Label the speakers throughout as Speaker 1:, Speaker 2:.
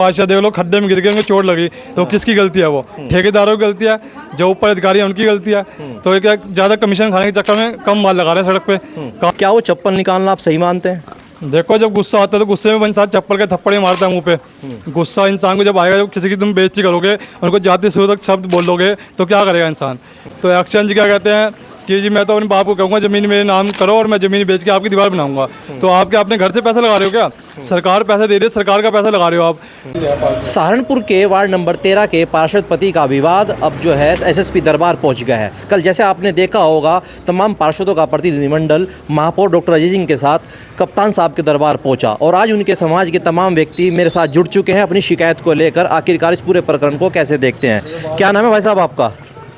Speaker 1: पाशा देख लो, खड्डे में गिर गए, उनको चोट लगी, तो किसकी गलती है? वो ठेकेदारों की गलती है, जो ऊपर अधिकारी है उनकी गलती है। तो ये क्या ज़्यादा कमीशन खाने के चक्कर में कम माल लगा रहे हैं सड़क पे।
Speaker 2: क्या वो चप्पल निकालना आप सही मानते हैं?
Speaker 1: देखो, जब गुस्सा आता है तो गुस्से में इंसान चप्पल के थप्पड़ ही मारता है मुंह पे। गुस्सा इंसान को जब आएगा, जब किसी की तुम बेइज्जती करोगे, उनको जाति सूचक शब्द बोलोगे, तो क्या करेगा इंसान? तो एक्शन जी क्या कहते हैं कि जी मैं तो अपने बाप को कहूँगा ज़मीन मेरे नाम करो और मैं ज़मीन बेच के आपकी दीवार बनाऊंगा। तो आप क्या अपने घर से पैसा लगा रहे हो क्या? सरकार पैसा दे रही है, सरकार का पैसा लगा रहे हो आप।
Speaker 2: सहारनपुर के वार्ड नंबर 13 के पार्षद पति का विवाद अब जो है एसएसपी दरबार पहुंच गया है। कल जैसे आपने देखा होगा, तमाम पार्षदों का प्रतिनिधिमंडल महापौर डॉक्टर अजय सिंह के साथ कप्तान साहब के दरबार पहुंचा और आज उनके समाज के तमाम व्यक्ति मेरे साथ जुड़ चुके हैं अपनी शिकायत को लेकर। आखिरकार इस पूरे प्रकरण को कैसे देखते हैं? क्या नाम है भाई साहब आपका?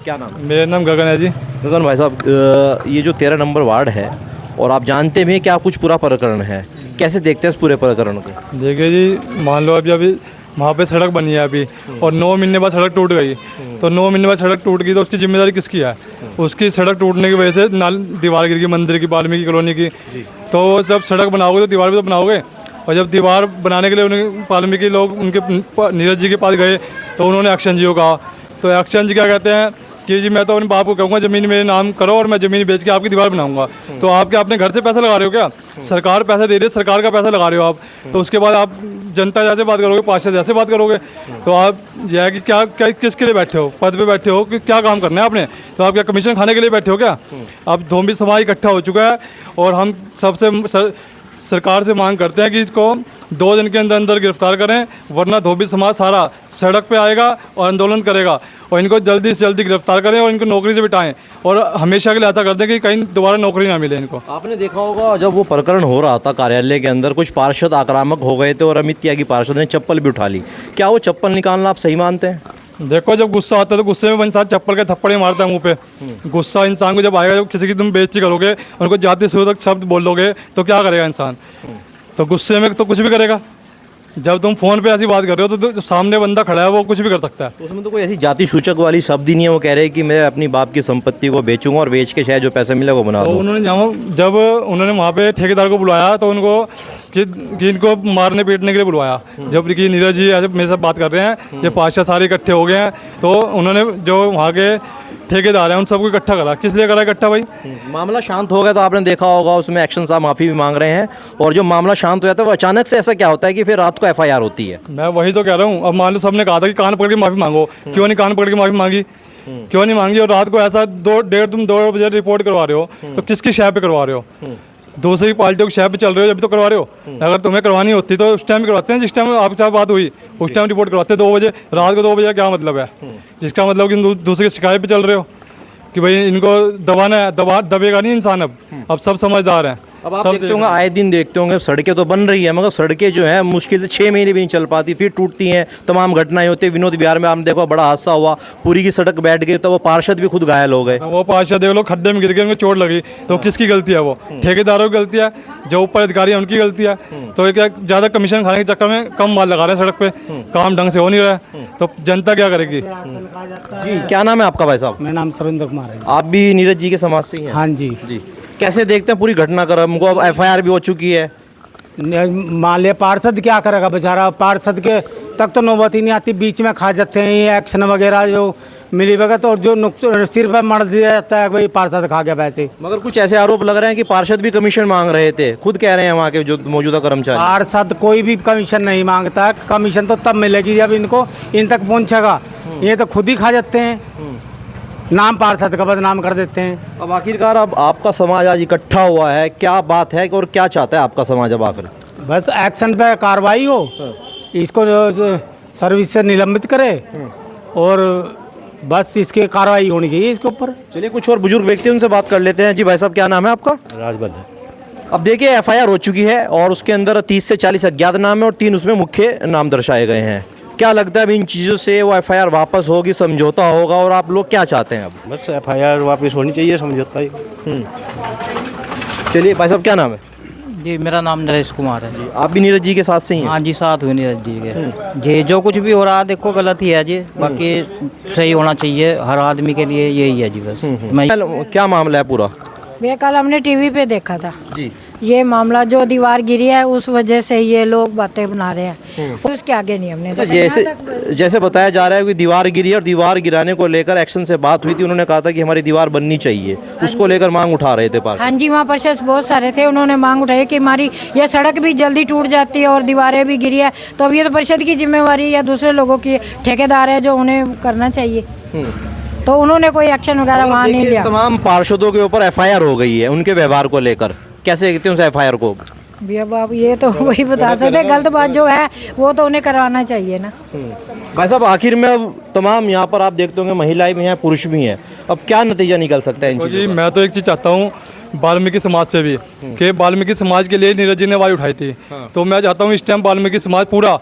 Speaker 2: क्या नाम?
Speaker 1: मेरा नाम गगन है जी।
Speaker 2: गगन भाई साहब, ये जो 13 नंबर वार्ड है और आप जानते भी हैं क्या कुछ पूरा प्रकरण है, कैसे देखते हैं इस पूरे प्रकरण को?
Speaker 1: देखिए जी, मान लो अभी वहाँ पे सड़क बनी है अभी, और 9 महीने बाद सड़क टूट गई। तो 9 महीने बाद सड़क टूट गई तो उसकी जिम्मेदारी किसकी है? उसकी सड़क टूटने की वजह से दीवार गिर गई मंदिर की, वाल्मीकि कॉलोनी की। तो जब सड़क बनाओगे तो दीवार भी तो बनाओगे। और जब दीवार बनाने के लिए उन्हें वाल्मीकि लोग उनके नीरज जी के पास गए तो उन्होंने एक्शन जी को कहा। तो एक्शन जी क्या कहते हैं कि जी मैं तो अपने बाप को कहूँगा ज़मीन मेरे नाम करो और मैं ज़मीन बेच के आपकी दीवार बनाऊंगा। तो आप क्या अपने घर से पैसा लगा रहे हो क्या? सरकार पैसा दे रही है, सरकार का पैसा लगा रहे हो आप। तो उसके बाद आप जनता जैसे बात करोगे, पार्षद जैसे बात करोगे, तो आप यह है कि क्या किसके लिए बैठे हो? पद पे बैठे हो कि क्या काम करना है आपने? तो आप क्या कमीशन खाने के लिए बैठे हो क्या? अब धोबी समाज इकट्ठा हो चुका है और हम सबसे सरकार से मांग करते हैं कि इसको 2 दिन के अंदर अंदर गिरफ्तार करें, वरना धोबी समाज सारा सड़क पे आएगा और आंदोलन करेगा। और इनको जल्दी से जल्दी गिरफ्तार करें और इनको नौकरी से बिठाएं और हमेशा के लिए ऐसा कर दें कि कहीं दोबारा नौकरी ना मिले इनको।
Speaker 2: आपने देखा होगा जब वो प्रकरण हो रहा था कार्यालय के अंदर, कुछ पार्षद आक्रामक हो गए थे और अमित त्यागी पार्षद ने चप्पल भी उठा ली। क्या वो चप्पल निकालना आप सही मानते हैं?
Speaker 1: देखो, जब गुस्सा आता है तो गुस्से में इंसान चप्पल के थप्पड़ ही मारता है मुंह पे। गुस्सा इंसान को जब आएगा, जब किसी की तुम बेइज्जती करोगे, उनको जाति सूचक शब्द बोलोगे, तो क्या करेगा इंसान? तो गुस्से में तो कुछ भी करेगा। जब तुम फोन पे ऐसी बात कर रहे हो तो सामने बंदा खड़ा है, वो कुछ भी कर सकता है।
Speaker 2: तो उसमें तो कोई ऐसी जाति सूचक वाली शब्द ही नहीं है। वो कह रहे हैं कि मैं अपनी बाप की संपत्ति को बेचूंगा और बेच के शायद जो पैसा मिले वो बना
Speaker 1: तो
Speaker 2: दूं।
Speaker 1: उन्होंने जब उन्होंने वहाँ पे ठेकेदार को बुलाया तो उनको कि इनको मारने पीटने के लिए बुलवाया। जब कि नीरज जी ऐसे मेरे साथ बात कर रहे हैं, ये पार्षद सारे इकट्ठे हो गए हैं, तो उन्होंने जो वहाँ के ठेकेदार हैं उन सबको इकट्ठा करा। किस लिए करा इकट्ठा भाई?
Speaker 2: मामला शांत हो गया तो आपने देखा होगा उसमें एक्शन साहब माफ़ी भी मांग रहे हैं। और जो मामला शांत हो जाता है वो अचानक से ऐसा क्या होता है कि फिर रात को एफआईआर होती है?
Speaker 1: मैं वही तो कह रहा हूँ। अब मान लो सबने कहा था कि कान पकड़ के माफ़ी मांगो, क्यों नहीं कान पकड़ के माफ़ी मांगी? क्यों नहीं मांगी? और रात को ऐसा 2 बजे रिपोर्ट करवा रहे हो, तो किसकी शय पे करवा रहे हो? दूसरी पार्टियों की शय पे चल रहे हो जब तो करवा रहे हो। अगर तुम्हें करवानी होती तो उस टाइम करवाते हैं, जिस टाइम आपके साथ बात हुई उस टाइम रिपोर्ट करवाते। 2 बजे रात को 2 बजे क्या मतलब है? जिसका मतलब कि दूसरे की शिकायत पे चल रहे हो कि भाई इनको दबाना है। दबेगा नहीं इंसान। अब सब समझदार हैं।
Speaker 2: अब आप देखते होंगे, आए दिन देखते होंगे सड़कें तो बन रही है, मगर सड़कें जो है मुश्किल से 6 महीने भी नहीं चल पाती, फिर टूटती हैं। तमाम घटनाएं होती है। विनोद विहार में आपने देखो बड़ा हादसा हुआ, पूरी की सड़क बैठ गई तो वो पार्षद भी खुद घायल हो गए।
Speaker 1: वो पार्षद देख लो, खड्डे में गिर गए, उनको चोट लगी, तो किसकी गलती है? वो ठेकेदारों की गलती है, जो ऊपर अधिकारी है उनकी गलती है। तो ये क्या ज़्यादा कमीशन खाने के चक्कर में कम माल लगा रहे हैं सड़क पे, काम ढंग से हो नहीं रहा है, तो जनता क्या करेगी?
Speaker 2: जी, क्या नाम है आपका भाई साहब?
Speaker 3: मेरा नाम सुरेंद्र कुमार है।
Speaker 2: आप भी नीरज जी के समाज से ही हैं?
Speaker 3: हाँ जी।
Speaker 2: जी, कैसे देखते हैं पूरी घटनाक्रम को? अब एफआईआर भी हो चुकी है।
Speaker 3: मान लिया पार्षद क्या करेगा बेचारा? पार्षद के तक तो नौबत ही नहीं आती, बीच में खा जाते हैं ये एक्शन वगैरह जो मिली भगत, और जो सिर पर मर दिया जाता है भाई पार्षद खा गया पैसे।
Speaker 2: मगर कुछ ऐसे आरोप लग रहे हैं कि पार्षद भी कमीशन मांग रहे थे, खुद कह रहे हैं वहाँ के जो मौजूदा कर्मचारी।
Speaker 3: पार्षद कोई भी कमीशन नहीं मांगता है। कमीशन तो तब मिलेगी जब इनको इन तक पहुँचेगा। ये तो खुद ही खा जाते हैं, नाम पार्षद का बदनाम कर देते हैं।
Speaker 2: अब आखिरकार अब आपका समाज आज इकट्ठा हुआ है, क्या बात है और क्या चाहता है आपका समाज अब आखिर?
Speaker 3: बस एक्शन पे कार्रवाई हो, इसको सर्विस से निलंबित करे और बस इसकी कार्रवाई होनी चाहिए इसके ऊपर।
Speaker 2: चलिए कुछ और बुजुर्ग व्यक्ति उनसे बात कर लेते हैं। जी भाई साहब, क्या नाम है आपका?
Speaker 4: राजबल।
Speaker 2: अब देखिए एफआईआर हो चुकी है और उसके अंदर 30 से 40 अज्ञात नाम है और 3 उसमें मुख्य नाम दर्शाए गए हैं। क्या लगता है अब इन चीज़ों से वो एफआईआर वापस होगी, समझौता होगा, और आप लोग क्या चाहते हैं अब?
Speaker 4: बस एफआईआर वापस होनी चाहिए, समझौता ही।
Speaker 2: चलिए भाई साहब, क्या नाम है?
Speaker 5: जी, मेरा नाम नरेश कुमार है।
Speaker 2: आप भी नीरज जी के साथ से ही हैं?
Speaker 5: हाँ जी, साथ हुए नीरज जी के। जी, जो कुछ भी हो रहा है देखो गलत ही है जी, बाकी सही होना चाहिए हर आदमी के लिए, यही है जी बस। मैं
Speaker 2: क्या मामला है पूरा?
Speaker 6: भैया कल हमने टीवी पे देखा था
Speaker 2: जी,
Speaker 6: ये मामला जो दीवार गिरी है उस वजह से ये लोग बातें बना रहे हैं, उसके आगे नहीं हमने
Speaker 2: तो जैसे बताया जा रहा है कि दीवार गिरी और दीवार गिराने को लेकर एक्शन से बात हुई थी, उन्होंने कहा था कि हमारी दीवार बननी चाहिए, उसको लेकर मांग उठा रहे थे पार्षद।
Speaker 6: हाँ जी, वहाँ पार्षद बहुत सारे थे, उन्होंने मांग उठाई कि हमारी ये सड़क भी जल्दी टूट जाती है और दीवारें भी गिरी है, तो अब ये तो परिषद की जिम्मेवारी या दूसरे लोगों की, ठेकेदार है जो उन्हें करना चाहिए। तो उन्होंने कोई एक्शन वगैरह वहाँ नहीं लिया।
Speaker 2: तमाम पार्षदों के ऊपर एफआईआर हो गई है उनके व्यवहार को लेकर, कैसे देखते हैं उस एफआईआर को?
Speaker 6: भैया बाप ये तो वही बता सकते हैं, गलत बात जो है वो तो उन्हें करवाना चाहिए ना।
Speaker 2: भाई साहब, आखिर में अब तमाम यहाँ पर आप देखते होंगे महिलाएं भी हैं, पुरुष भी हैं, अब क्या नतीजा निकल सकता है इन
Speaker 1: तो
Speaker 2: चीज़ों
Speaker 1: जी
Speaker 2: का?
Speaker 1: मैं तो एक चीज़ चाहता हूँ वाल्मीकि समाज से भी कि वाल्मीकि समाज के लिए नीरज जी ने आवाज़ उठाई थी, तो मैं चाहता हूँ इस टाइम वाल्मीकि समाज पूरा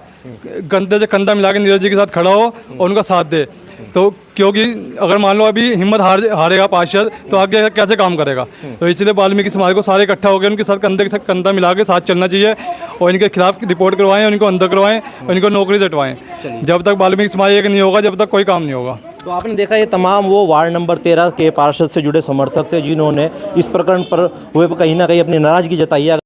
Speaker 1: कंधे से कंधा मिला के नीरज जी के साथ खड़ा हो और उनका साथ दे। तो क्योंकि अगर मान लो अभी हिम्मत हारेगा पार्षद तो आगे कैसे काम करेगा, तो इसलिए वाल्मीकि समाज को सारे इकट्ठा होकर उनके साथ कंधे के साथ कंधा मिला के साथ चलना चाहिए और इनके खिलाफ रिपोर्ट करवाएं, उनको अंदर करवाएं और इनको नौकरी से हटवाएं। जब तक वाल्मीकि समाज एक नहीं होगा, जब तक कोई काम नहीं होगा।
Speaker 2: तो आपने देखा ये तमाम वो वार्ड नंबर 13 के पार्षद से जुड़े समर्थक थे जिन्होंने इस प्रकरण पर हुए कहीं ना कहीं अपनी नाराजगी जताई है।